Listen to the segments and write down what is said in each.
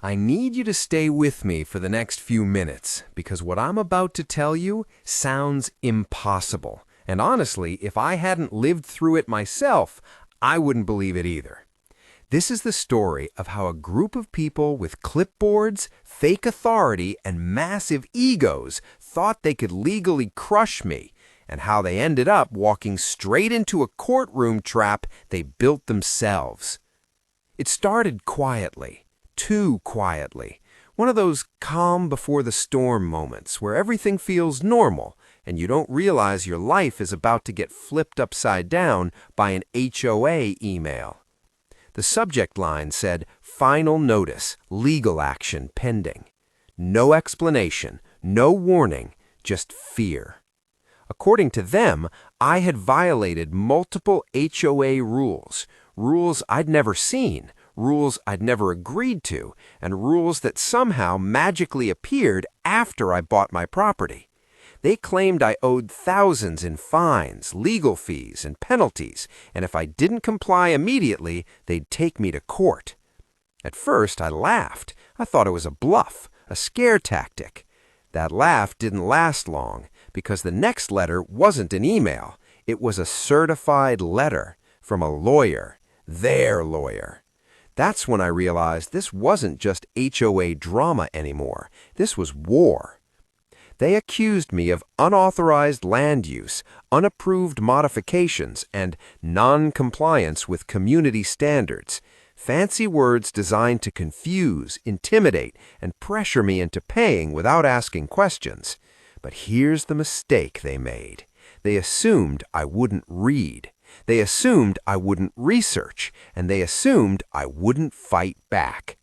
I need you to stay with me for the next few minutes because what I'm about to tell you sounds impossible. And honestly, if I hadn't lived through it myself, I wouldn't believe it either. This is the story of how a group of people with clipboards, fake authority, and massive egos thought they could legally crush me, and how they ended up walking straight into a courtroom trap they built themselves. It started quietly. Too quietly. One of those calm before the storm moments where everything feels normal and you don't realize your life is about to get flipped upside down by an HOA email. The subject line said, "Final notice, legal action pending." No explanation, no warning, just fear. According to them, I had violated multiple HOA rules I'd never seen, rules I'd never agreed to, and rules that somehow magically appeared after I bought my property. They claimed I owed thousands in fines, legal fees, and penalties, and if I didn't comply immediately, they'd take me to court. At first, I laughed. I thought it was a bluff, a scare tactic. That laugh didn't last long, because the next letter wasn't an email. It was a certified letter from a lawyer, their lawyer. That's when I realized this wasn't just HOA drama anymore. This was war. They accused me of unauthorized land use, unapproved modifications, and non-compliance with community standards. Fancy words designed to confuse, intimidate, and pressure me into paying without asking questions. But here's the mistake they made. They assumed I wouldn't read. They assumed I wouldn't research, and they assumed I wouldn't fight back.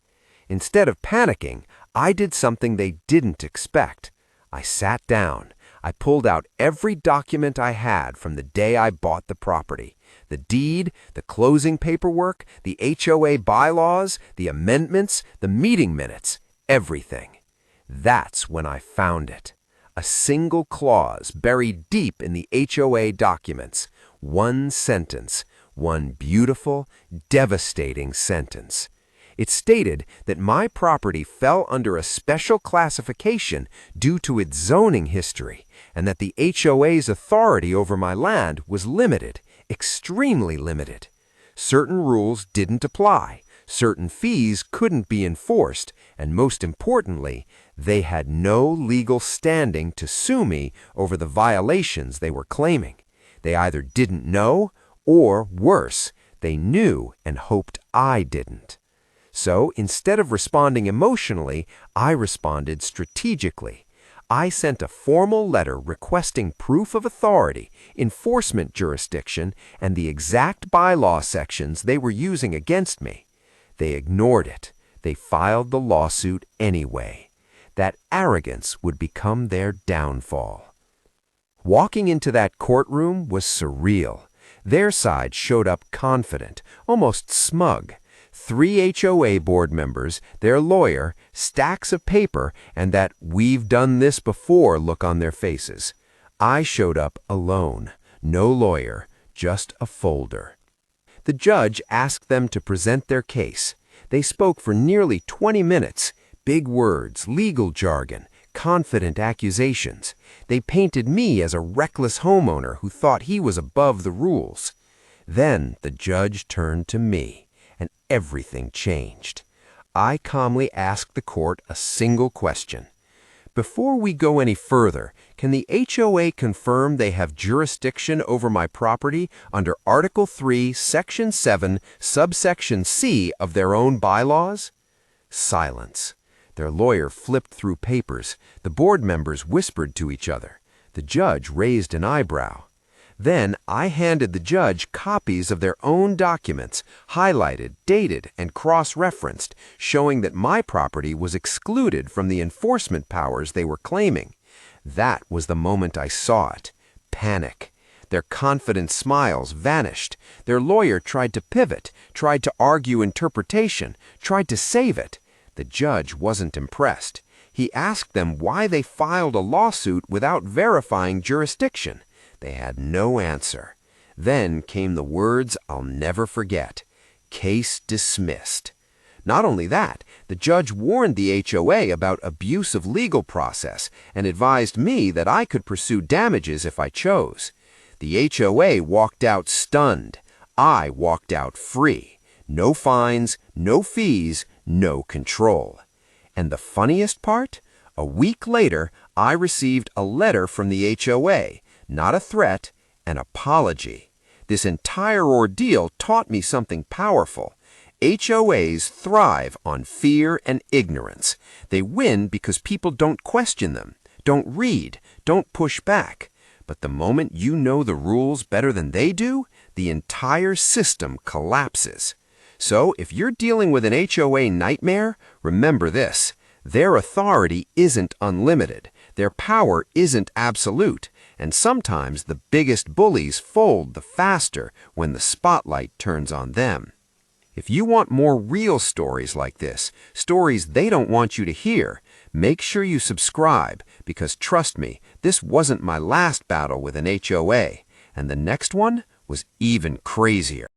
Instead of panicking, I did something they didn't expect. I sat down. I pulled out every document I had from the day I bought the property. The deed, the closing paperwork, the HOA bylaws, the amendments, the meeting minutes, everything. That's when I found it. A single clause buried deep in the HOA documents. One sentence, one beautiful, devastating sentence. It stated that my property fell under a special classification due to its zoning history, and that the HOA's authority over my land was limited, extremely limited. Certain rules didn't apply, certain fees couldn't be enforced, and most importantly, they had no legal standing to sue me over the violations they were claiming. They either didn't know, or worse, they knew and hoped I didn't. So instead of responding emotionally, I responded strategically. I sent a formal letter requesting proof of authority, enforcement jurisdiction, and the exact bylaw sections they were using against me. They ignored it. They filed the lawsuit anyway. That arrogance would become their downfall. Walking into that courtroom was surreal. Their side showed up confident, almost smug. 3 HOA board members, their lawyer, stacks of paper, and that "we've done this before" look on their faces. I showed up alone. No lawyer, just a folder. The judge asked them to present their case. They spoke for nearly 20 minutes. Big words, legal jargon, confident accusations. They painted me as a reckless homeowner who thought he was above the rules. Then the judge turned to me, and everything changed. I calmly asked the court a single question. Before we go any further, can the HOA confirm they have jurisdiction over my property under Article 3, Section 7, Subsection C of their own bylaws? Silence. Their lawyer flipped through papers. The board members whispered to each other. The judge raised an eyebrow. Then I handed the judge copies of their own documents, highlighted, dated, and cross-referenced, showing that my property was excluded from the enforcement powers they were claiming. That was the moment I saw it. Panic. Their confident smiles vanished. Their lawyer tried to pivot, tried to argue interpretation, tried to save it. The judge wasn't impressed. He asked them why they filed a lawsuit without verifying jurisdiction. They had no answer. Then came the words I'll never forget. Case dismissed. Not only that, the judge warned the HOA about abuse of legal process and advised me that I could pursue damages if I chose. The HOA walked out stunned. I walked out free. No fines, no fees, no control. And the funniest part? A week later, I received a letter from the HOA, not a threat, an apology. This entire ordeal taught me something powerful. HOAs thrive on fear and ignorance. They win because people don't question them, don't read, don't push back. But the moment you know the rules better than they do, the entire system collapses. So if you're dealing with an HOA nightmare, remember this. Their authority isn't unlimited. Their power isn't absolute. And sometimes the biggest bullies fold the faster when the spotlight turns on them. If you want more real stories like this, stories they don't want you to hear, make sure you subscribe because trust me, this wasn't my last battle with an HOA, and the next one was even crazier.